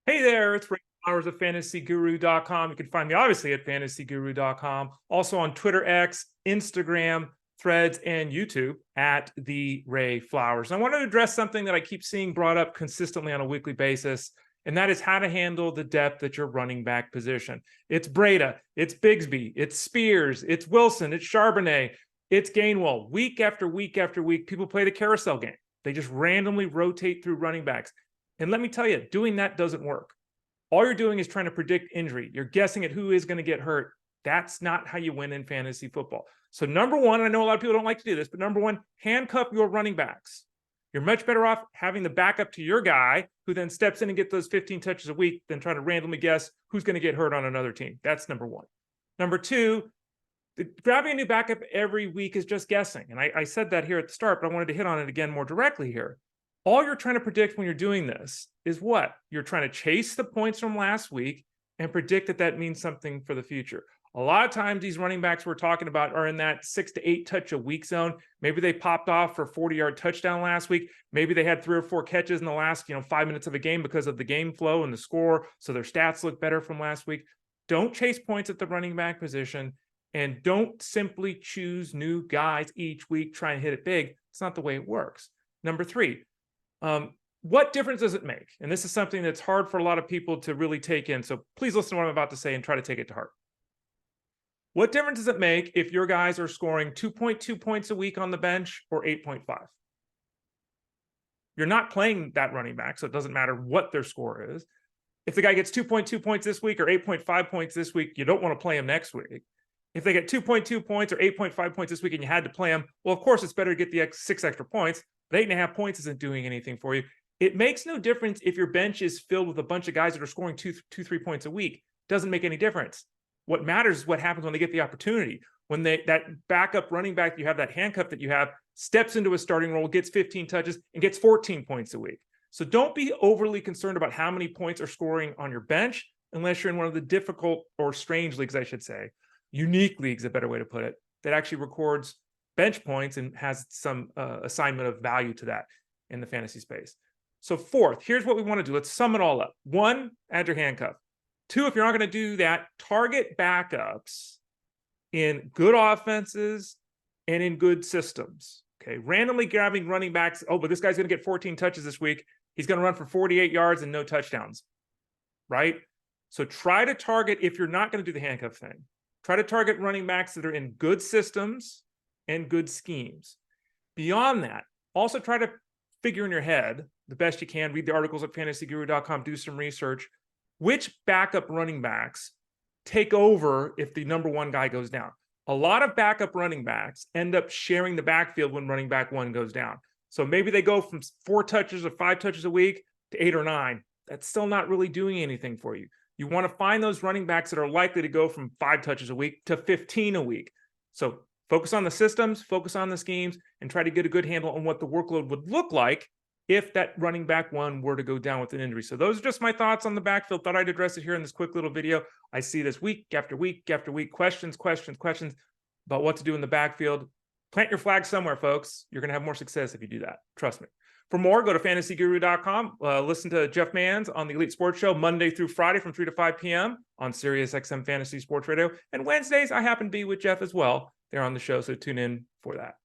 Hey there, it's Ray Flowers of FantasyGuru.com. You can find me obviously at FantasyGuru.com, also on Twitter, X, Instagram, Threads, and YouTube at The Ray Flowers. And I wanted to address something that I keep seeing brought up consistently on a weekly basis, and that is how to handle the depth at your running back position. It's BREIDA, it's BIGBY, it's Spears, it's Wilson, it's Charbonnet, it's Gainwell. Week after week after week, people play the carousel game. They just randomly rotate through running backs. And let me tell you, doing that doesn't work. All you're doing is trying to predict injury. You're guessing at who is going to get hurt. That's not how you win in fantasy football. So number one, I know a lot of people don't like to do this, but number one, handcuff your running backs. You're much better off having the backup to your guy who then steps in and gets those 15 touches a week than trying to randomly guess who's going to get hurt on another team. That's number one. Number two, grabbing a new backup every week is just guessing. And I said that here at the start, but I wanted to hit on it again more directly here. All you're trying to predict when you're doing this is what? You're trying to chase the points from last week and predict that that means something for the future. A lot of times these running backs we're talking about are in that 6 to 8 touch a week zone. Maybe they popped off for a 40-yard touchdown last week. Maybe they had 3 or 4 catches in the last 5 minutes of a game because of the game flow and the score, so their stats look better from last week. Don't chase points at the running back position, and don't simply choose new guys each week, try and hit it big. It's not the way it works. Number three, what difference does it make? And this is something that's hard for a lot of people to really take in. So please listen to what I'm about to say and try to take it to heart. What difference does it make if your guys are scoring 2.2 points a week on the bench or 8.5? You're not playing that running back, so it doesn't matter what their score is. If the guy gets 2.2 points this week or 8.5 points this week, you don't want to play him next week. If they get 2.2 points or 8.5 points this week and you had to play them, well, of course, it's better to get the 6 extra points, but 8.5 points isn't doing anything for you. It makes no difference if your bench is filled with a bunch of guys that are scoring 2-3 points a week. Doesn't make any difference. What matters is what happens when they get the opportunity. When that backup running back that you have, that handcuff that you have, steps into a starting role, gets 15 touches, and gets 14 points a week. So don't be overly concerned about how many points are scoring on your bench unless you're in one of the difficult or strange leagues, I should say. Unique leagues, a better way to put it, that actually records bench points and has some assignment of value to that in the fantasy space. So fourth, here's what we want to do. Let's sum it all up. 1, add your handcuff. 2, if you're not going to do that, target backups in good offenses and in good systems. Okay, randomly grabbing running backs. Oh, but this guy's going to get 14 touches this week. He's going to run for 48 yards and no touchdowns, right? So try to target, if you're not going to do the handcuff thing, try to target running backs that are in good systems and good schemes. Beyond that, also try to figure in your head the best you can, read the articles at fantasyguru.com, do some research, which backup running backs take over if the number one guy goes down. A lot of backup running backs end up sharing the backfield when running back 1 goes down. So maybe they go from 4 touches or 5 touches a week to 8 or 9. That's still not really doing anything for you. You want to find those running backs that are likely to go from 5 touches a week to 15 a week. So focus on the systems, focus on the schemes, and try to get a good handle on what the workload would look like if that running back 1 were to go down with an injury. So those are just my thoughts on the backfield. Thought I'd address it here in this quick little video. I see this week after week after week, questions about what to do in the backfield. Plant your flag somewhere, folks. You're going to have more success if you do that. Trust me. For more, go to fantasyguru.com. Listen to Jeff Manns on the Elite Sports Show Monday through Friday from 3 to 5 p.m. on Sirius XM Fantasy Sports Radio. And Wednesdays, I happen to be with Jeff as well. They're on the show, so tune in for that.